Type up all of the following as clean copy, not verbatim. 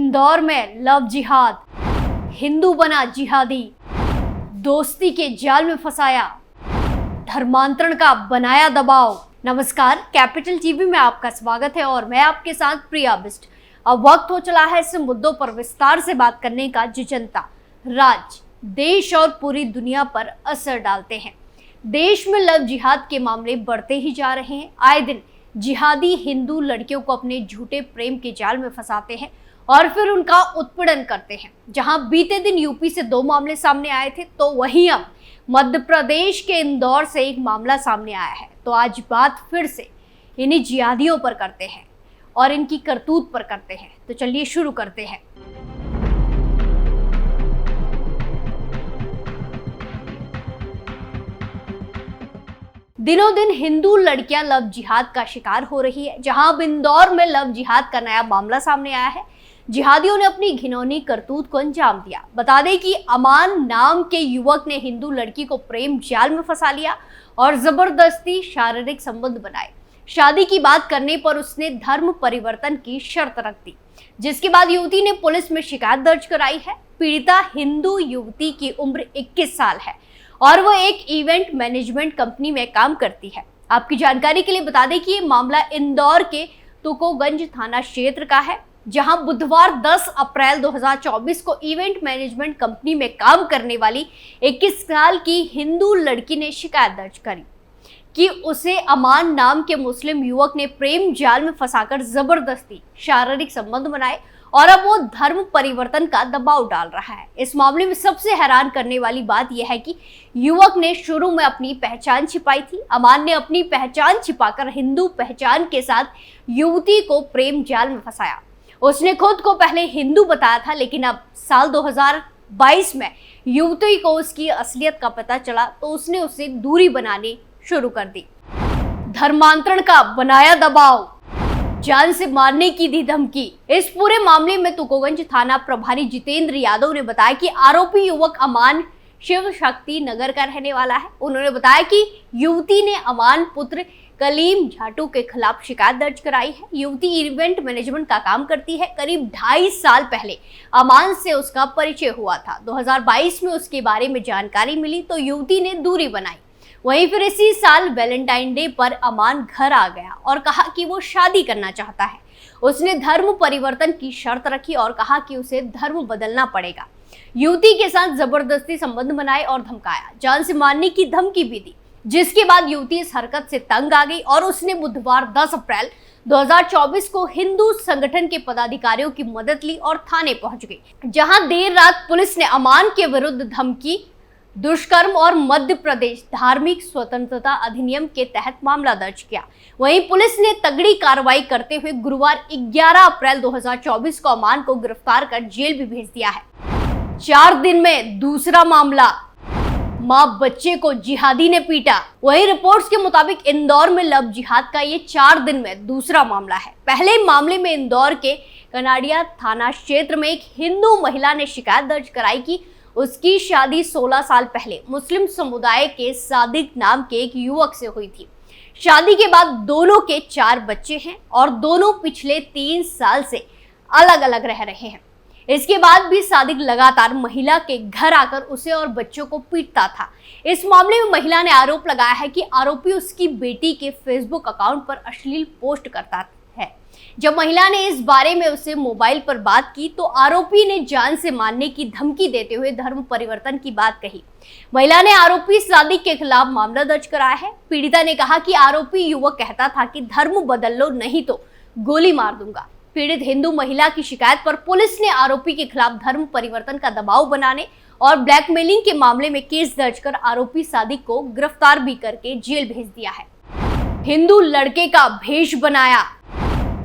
इंदौर में लव जिहाद, हिंदू बना जिहादी, दोस्ती के जाल में फंसाया, धर्मांतरण का बनाया दबाव। नमस्कार, कैपिटल टीवी में आपका स्वागत है और मैं आपके साथ प्रिया बिस्ट। अब वक्त हो चला है इस मुद्दों पर विस्तार से बात करने का जो जनता, राज्य, देश और पूरी दुनिया पर असर डालते हैं। देश में लव जिहाद के मामले बढ़ते ही जा रहे हैं। आए दिन जिहादी हिंदू लड़कियों को अपने झूठे प्रेम के जाल में फंसाते हैं और फिर उनका उत्पीड़न करते हैं। जहां बीते दिन यूपी से 2 मामले सामने आए थे, तो वहीं अब मध्य प्रदेश के इंदौर से एक मामला सामने आया है। तो आज बात फिर से इन्हीं जिहादियों पर करते हैं और इनकी करतूत पर करते हैं। तो चलिए शुरू करते हैं। दिनों दिन हिंदू लड़कियां लव जिहाद का शिकार हो रही है। जहां अब इंदौर में लव जिहाद का नया मामला सामने आया है। जिहादियों ने अपनी घिनौनी करतूत को अंजाम दिया। बता दें कि अमान नाम के युवक ने हिंदू लड़की को प्रेम जाल में फंसा लिया और जबरदस्ती शारीरिक संबंध बनाए। शादी की बात करने पर उसने धर्म परिवर्तन की शर्त रख दी, जिसके बाद युवती ने पुलिस में शिकायत दर्ज कराई है। पीड़िता हिंदू युवती की उम्र 21 साल है और वो एक इवेंट मैनेजमेंट कंपनी में काम करती है। आपकी जानकारी के लिए बता दें कि ये मामला इंदौर के तुकोगंज थाना क्षेत्र का है, जहां बुधवार 10 अप्रैल 2024 को इवेंट मैनेजमेंट कंपनी में काम करने वाली 21 साल की हिंदू लड़की ने शिकायत दर्ज करी कि उसे अमान नाम के मुस्लिम युवक ने प्रेम जाल में फंसाकर जबरदस्ती शारीरिक संबंध बनाए और अब वो धर्म परिवर्तन का दबाव डाल रहा है। इस मामले में सबसे हैरान करने वाली बात यह है कि युवक ने शुरू में अपनी पहचान छिपाई थी। अमान ने अपनी पहचान छिपाकर हिंदू पहचान के साथ युवती को प्रेम जाल में फंसाया। उसने खुद को पहले हिंदू बताया था, लेकिन अब साल 2022 में युवती को उसकी असलियत का पता चला तो उसने उससे दूरी बनानी शुरू कर दी। धर्मांतरण का बनाया दबाव, जान से मारने की दी धमकी। इस पूरे मामले में तुकोगंज थाना प्रभारी जितेंद्र यादव ने बताया कि आरोपी युवक अमान शिव शक्ति नगर का रहने वाला है। उन्होंने बताया कि युवती ने अमान पुत्र कलीम झाटू के खिलाफ शिकायत दर्ज कराई है। युवती इवेंट मैनेजमेंट का काम करती है। करीब 2.5 साल पहले अमान से उसका परिचय हुआ था। 2022 में उसके बारे में जानकारी मिली तो युवती ने दूरी बनाई। वहीं फिर इसी साल वैलेंटाइन डे पर अमान घर आ गया और कहा कि वो शादी करना चाहता है। उसने धर्म परिवर्तन की शर्त रखी और कहा कि उसे धर्म बदलना पड़ेगा। युवती के साथ जबरदस्ती संबंध बनाए और धमकाया, जान से मारने की धमकी भी दी, जिसके बाद युवती इस हरकत से तंग आ गई और उसने बुधवार 10 अप्रैल 2024 को हिंदू संगठन के पदाधिकारियों की मदद ली और थाने पहुंच गई, जहां देर रात पुलिस ने अमान के विरुद्ध धमकी, दुष्कर्म और मध्य प्रदेश धार्मिक स्वतंत्रता अधिनियम के तहत मामला दर्ज किया। वहीं पुलिस ने तगड़ी कार्रवाई करते हुए गुरुवार 11 अप्रैल 2024 को अमान को गिरफ्तार कर जेल भी भेज दिया है। 4 दिन में दूसरा मामला, मां बच्चे को जिहादी ने पीटा। वहीं रिपोर्ट्स के मुताबिक इंदौर में लव जिहाद का ये 4 दिन में दूसरा मामला है। पहले मामले में इंदौर के कनाडिया थाना क्षेत्र में एक हिंदू महिला ने शिकायत दर्ज कराई कि उसकी शादी 16 साल पहले मुस्लिम समुदाय के सादिक नाम के एक युवक से हुई थी। शादी के बाद दोनों के 4 बच्चे हैं और दोनों पिछले 3 साल से अलग अलग रह रहे हैं। इसके बाद भी सादिक लगातार महिला के घर आकर उसे और बच्चों को पीटता था। इस मामले में महिला ने आरोप लगाया है कि आरोपी उसकी बेटी के फेसबुक अकाउंट पर अश्लील पोस्ट करता है। जब महिला ने इस बारे में उससे मोबाइल पर बात की तो आरोपी ने जान से मारने की धमकी देते हुए धर्म परिवर्तन की बात कही। महिला ने आरोपी सादिक के खिलाफ मामला दर्ज कराया है। पीड़िता ने कहा कि आरोपी युवक कहता था कि धर्म बदल लो, नहीं तो गोली मार दूंगा। पीड़ित हिंदू महिला की शिकायत पर पुलिस ने आरोपी के खिलाफ धर्म परिवर्तन का दबाव बनाने और ब्लैकमेलिंग के मामले में केस दर्ज कर आरोपी सादिक को गिरफ्तार भी करके जेल भेज दिया है। हिंदू लड़के का भेष बनाया,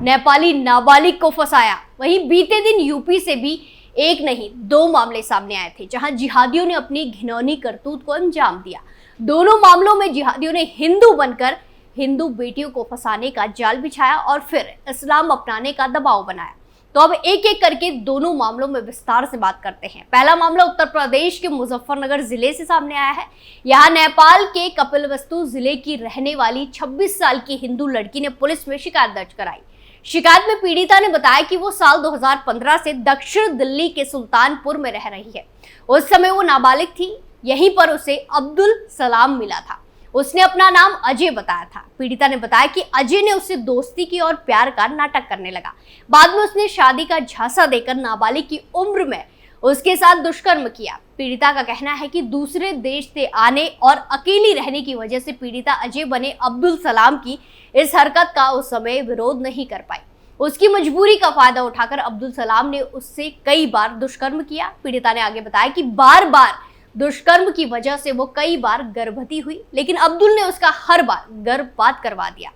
नेपाली नाबालिग को फंसाया। वहीं बीते दिन यूपी से भी एक नहीं 2 मामले सामने आए थे, जहां जिहादियों ने अपनी घिनौनी करतूत को अंजाम दिया। दोनों मामलों में जिहादियों ने हिंदू बनकर हिंदू बेटियों को फंसाने का जाल बिछाया और फिर इस्लाम अपनाने का दबाव बनाया। तो अब एक एक करके दोनों मामलों में विस्तार से बात करते हैं। पहला मामला उत्तर प्रदेश के मुजफ्फरनगर जिले से सामने आया है। यहाँ नेपाल के कपिलवस्तु जिले की रहने वाली 26 साल की हिंदू लड़की ने पुलिस में शिकायत दर्ज कराई। शिकायत में पीड़िता ने बताया कि वो साल 2015 से दक्षिण दिल्ली के सुल्तानपुर में रह रही है। उस समय वो नाबालिग थी। यहीं पर उसे अब्दुल सलाम मिला था। उसने अपना नाम अजय बताया था। पीड़िता ने बताया कि अजय ने उससे दोस्ती की और प्यार का नाटक करने लगा। बाद में उसने शादी का झांसा देकर नाबालिग की उम्र में उसके साथ दुष्कर्म किया। पीड़िता का कहना है कि दूसरे देश से आने और अकेली रहने की वजह से पीड़िता अजय बने अब्दुल सलाम की इस हरकत का उस समय विरोध नहीं कर पाई। उसकी मजबूरी का फायदा उठाकर अब्दुल सलाम ने उससे कई बार दुष्कर्म किया। पीड़िता ने आगे बताया कि बार बार दुष्कर्म की वजह से वो कई बार गर्भवती हुई, लेकिन अब्दुल ने उसका हर बार गर्भपात करवा दिया।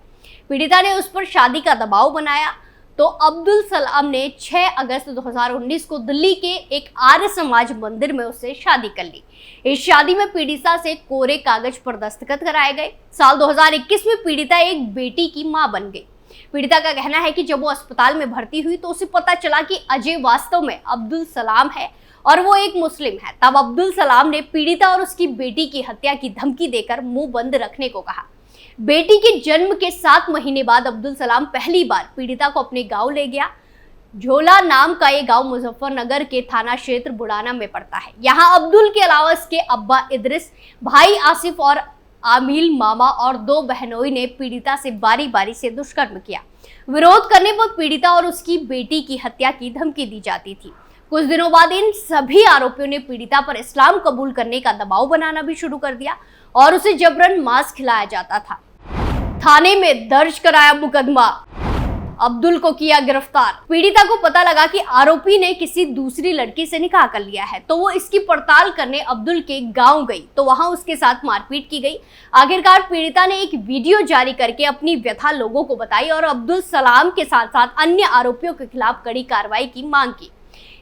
पीड़िता ने उस पर शादी का दबाव बनाया तो अब्दुल सलाम ने 6 अगस्त 2019 को दिल्ली के एक आर्य समाज मंदिर में उससे शादी कर ली। इस शादी में पीड़िता से कोरे कागज पर दस्तखत कराए गए। साल 2021 में पीड़िता एक बेटी की मां बन गई। पीड़िता का कहना है कि जब वो अस्पताल में भर्ती हुई तो उसे पता चला कि अजय वास्तव में अब्दुल सलाम है और वो एक मुस्लिम है। तब अब्दुल सलाम ने पीड़िता और उसकी बेटी की हत्या की धमकी देकर मुंह बंद रखने को कहा। बेटी के जन्म के 7 महीने बाद अब्दुल सलाम पहली बार पीड़िता को अपने गांव ले गया। झोला नाम का ये गांव मुजफ्फरनगर के थाना क्षेत्र बुड़ाना में पड़ता है। यहाँ अब्दुल के अलावा इसके अब्बा इद्रिस, भाई आसिफ और आमिल मामा और 2 बहनोई ने पीड़िता से बारी बारी से दुष्कर्म किया। विरोध करने पर पीड़िता और उसकी बेटी की हत्या की धमकी दी जाती थी। कुछ दिनों बाद इन सभी आरोपियों ने पीड़िता पर इस्लाम कबूल करने का दबाव बनाना भी शुरू कर दिया और उसे जबरन मांस खिलाया जाता था। थाने में दर्ज कराया मुकदमा, अब्दुल को किया गिरफ्तार। पीड़िता को पता लगा कि आरोपी ने किसी दूसरी लड़की से निकाह कर लिया है, तो वो इसकी पड़ताल करने अब्दुल के गांव गई तो वहां उसके साथ मारपीट की गई। आखिरकार पीड़िता ने एक वीडियो जारी करके अपनी व्यथा लोगों को बताई और अब्दुल सलाम के साथ साथ अन्य आरोपियों के खिलाफ कड़ी कार्रवाई की मांग की।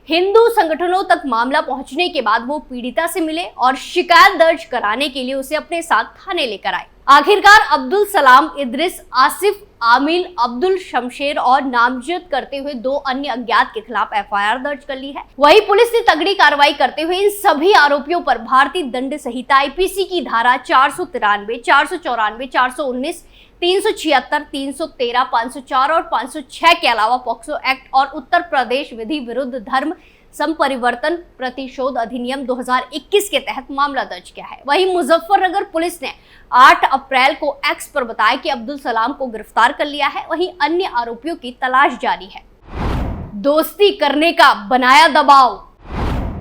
हिंदू संगठनों तक मामला पहुंचने के बाद वो पीड़िता से मिले और शिकायत दर्ज कराने के लिए उसे अपने साथ थाने लेकर आए। आखिरकार अब्दुल सलाम, इद्रिस, आसिफ, आमिल, अब्दुल शमशेर और नामजद करते हुए 2 अन्य अज्ञात के खिलाफ एफआईआर दर्ज कर ली है। वहीं पुलिस ने तगड़ी कार्रवाई करते हुए इन सभी आरोपियों पर भारतीय दंड संहिता आईपीसी की धारा 493, 494, 419, 376, 313, 504 और 506 के अलावा पॉक्सो एक्ट और उत्तर प्रदेश विधि विरुद्ध धर्म संपरिवर्तन प्रतिशोध अधिनियम 2021 के तहत मामला दर्ज किया है। वहीं मुजफ्फरनगर पुलिस ने 8 अप्रैल को एक्स पर बताया कि अब्दुल सलाम को गिरफ्तार कर लिया है। वहीं अन्य आरोपियों की तलाश जारी है। दोस्ती करने का बनाया दबाव,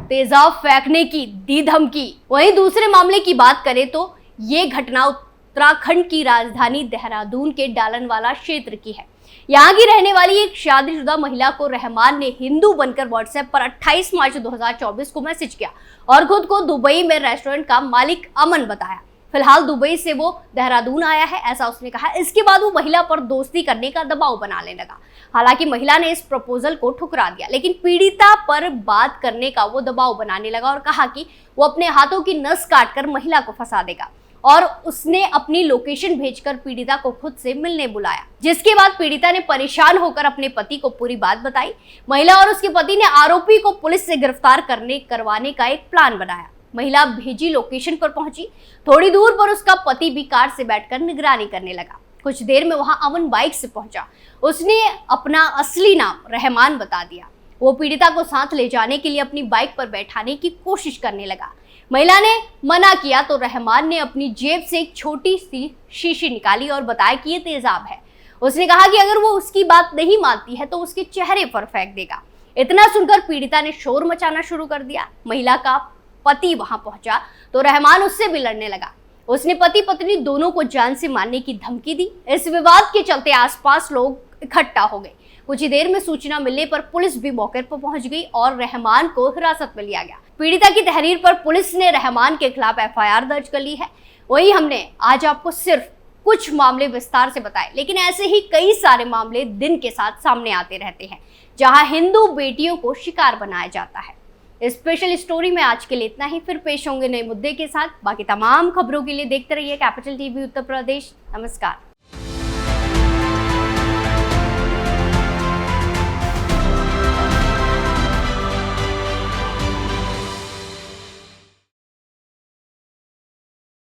तेजाब फेंकने की दी धमकी। वहीं दूसरे मामले की बात करें तो ये घटना उत्तराखंड की राजधानी देहरादून के डालनवाला क्षेत्र की है। यहाँ की रहने वाली एक शादीशुदा महिला को रहमान ने हिंदू बनकर व्हाट्सएप पर 28 मार्च 2024 को मैसेज किया और खुद को दुबई में रेस्टोरेंट का मालिक अमन बताया। फिलहाल दुबई से वो देहरादून आया है, ऐसा उसने कहा। इसके बाद वो महिला पर दोस्ती करने का दबाव बनाने लगा। हालांकि महिला ने इस प्रपोजल को ठुकरा दिया, लेकिन पीड़िता पर बात करने का वो दबाव बनाने लगा और कहा कि वो अपने हाथों की नस काटकर महिला को फंसा देगा और उसने अपनी लोकेशन भेजकर पीड़िता को खुद से मिलने बुलाया। जिसके बाद पीड़िता ने परेशान होकर अपने पति को पूरी बात बताई। महिला और उसके पति ने आरोपी को पुलिस से गिरफ्तार करवाने का एक प्लान बनाया। महिला भेजी लोकेशन पर पहुंची। थोड़ी दूर पर उसका पति भी कार से बैठकर निगरानी करने लगा। कुछ देर में वहां अमन बाइक से पहुंचा। उसने अपना असली नाम रहमान बता दिया। वो पीड़िता को साथ ले जाने के लिए अपनी बाइक पर बैठाने की कोशिश करने लगा। महिला ने मना किया तो रहमान ने अपनी जेब से एक छोटी सी शीशी निकाली और बताया कि ये तेजाब है। उसने कहा कि अगर वो उसकी बात नहीं मानती है तो उसके चेहरे पर फेंक देगा। इतना सुनकर पीड़िता ने शोर मचाना शुरू कर दिया। महिला का पति वहां पहुंचा तो रहमान उससे भी लड़ने लगा। उसने पति पत्नी दोनों को जान से मारने की धमकी दी। इस विवाद के चलते आसपास लोग इकट्ठा हो गए। कुछ ही देर में सूचना मिलने पर पुलिस भी मौके पर पहुंच गई और रहमान को हिरासत में लिया गया। पीड़िता की तहरीर पर पुलिस ने रहमान के खिलाफ एफआईआर दर्ज कर ली है। वही हमने आज आपको सिर्फ कुछ मामले विस्तार से बताए, लेकिन ऐसे ही कई सारे मामले दिन के साथ सामने आते रहते हैं जहां हिंदू बेटियों को शिकार बनाया जाता है। स्पेशल स्टोरी में आज के लिए इतना ही। फिर पेश होंगे नए मुद्दे के साथ। बाकी तमाम खबरों के लिए देखते रहिए कैपिटल टीवी उत्तर प्रदेश। नमस्कार।